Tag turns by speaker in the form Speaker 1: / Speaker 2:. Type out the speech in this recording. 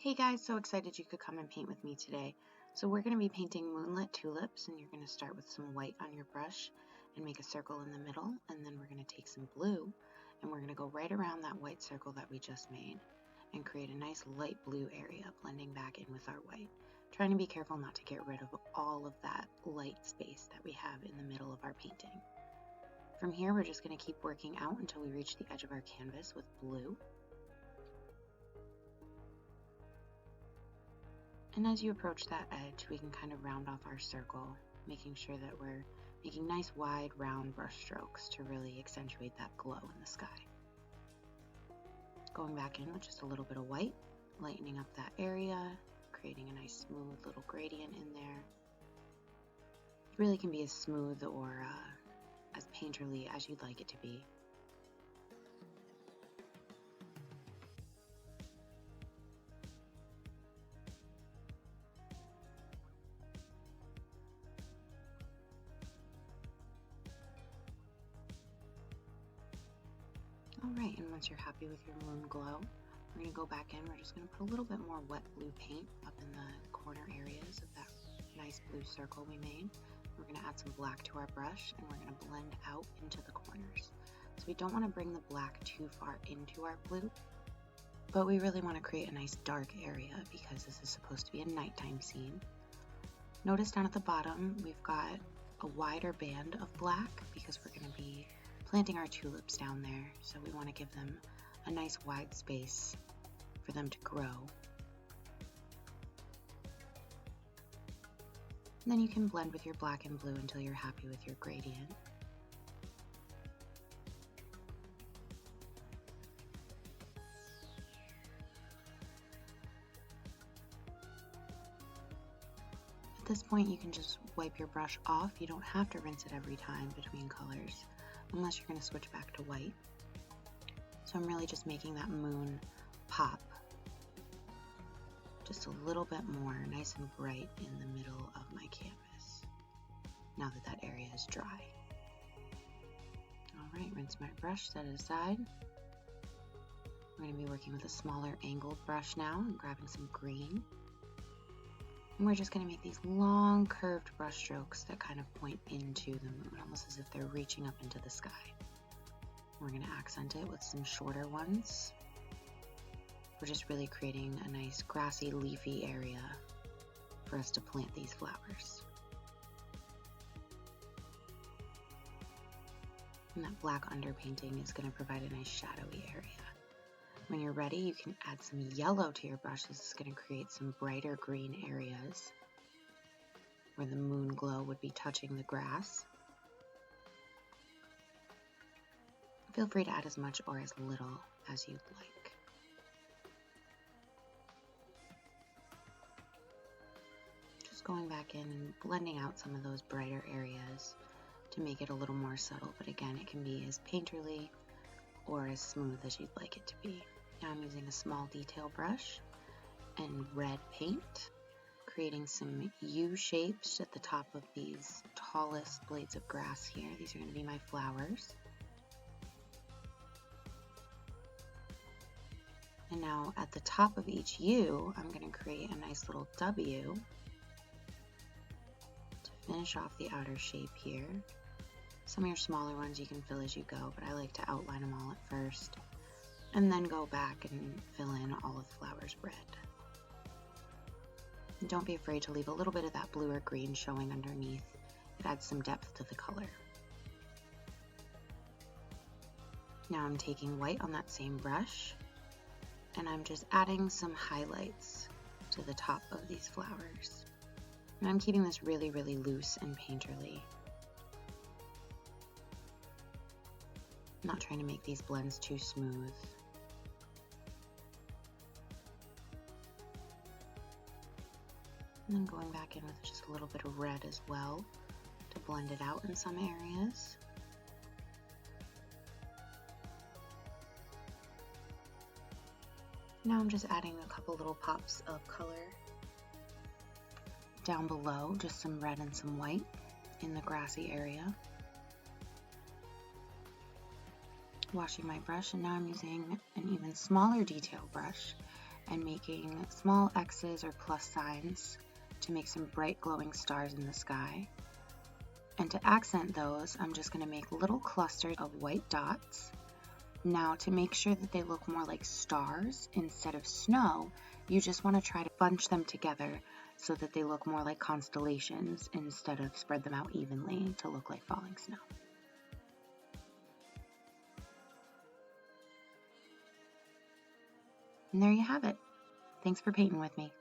Speaker 1: Hey guys, so excited you could come and paint with me today. So we're going to be painting Moonlit Tulips, and you're going to start with some white on your brush and make a circle in the middle, and then we're going to take some blue and we're going to go right around that white circle that we just made and create a nice light blue area blending back in with our white. Trying to be careful not to get rid of all of that light space that we have in the middle of our painting. From here we're just going to keep working out until we reach the edge of our canvas with blue. And as you approach that edge, we can kind of round off our circle, making sure that we're making nice wide round brush strokes to really accentuate that glow in the sky. Going back in with just a little bit of white, lightening up that area, creating a nice smooth little gradient in there. It really can be as smooth or as painterly as you'd like it to be. Alright, and once you're happy with your moon glow, we're going to go back in. We're just going to put a little bit more wet blue paint up in the corner areas of that nice blue circle we made. We're going to add some black to our brush, and we're going to blend out into the corners. So we don't want to bring the black too far into our blue, but we really want to create a nice dark area because this is supposed to be a nighttime scene. Notice down at the bottom, we've got a wider band of black because we're going to be planting our tulips down there, so we want to give them a nice wide space for them to grow. And then you can blend with your black and blue until you're happy with your gradient. At this point you can just wipe your brush off. You don't have to rinse it every time between colors, unless you're going to switch back to white. So I'm really just making that moon pop just a little bit more nice and bright in the middle of my canvas, now that that area is dry. Alright, rinse my brush, set it aside. We're going to be working with a smaller angled brush now and grabbing some green. And we're just going to make these long curved brush strokes that kind of point into the moon, almost as if they're reaching up into the sky. We're going to accent it with some shorter ones. We're just really creating a nice grassy, leafy area for us to plant these flowers. And that black underpainting is going to provide a nice shadowy area. When you're ready, you can add some yellow to your brush. This is going to create some brighter green areas where the moon glow would be touching the grass. Feel free to add as much or as little as you'd like. Just going back in and blending out some of those brighter areas to make it a little more subtle, but again, it can be as painterly or as smooth as you'd like it to be. Now I'm using a small detail brush and red paint, creating some U shapes at the top of these tallest blades of grass here. These are going to be my flowers. And now at the top of each U, I'm going to create a nice little W to finish off the outer shape here. Some of your smaller ones you can fill as you go, but I like to outline them all at first and then go back and fill in all of the flowers red. And don't be afraid to leave a little bit of that blue or green showing underneath. It adds some depth to the color. Now I'm taking white on that same brush and I'm just adding some highlights to the top of these flowers. And I'm keeping this really, really loose and painterly. Not trying to make these blends too smooth. And then going back in with just a little bit of red as well to blend it out in some areas. Now I'm just adding a couple little pops of color down below, just some red and some white in the grassy area. Washing my brush, and now I'm using an even smaller detail brush and making small X's or plus signs to make some bright glowing stars in the sky. And to accent those, I'm just going to make little clusters of white dots. Now, to make sure that they look more like stars instead of snow, you just want to try to bunch them together so that they look more like constellations instead of spread them out evenly to look like falling snow. And there you have it. Thanks for painting with me.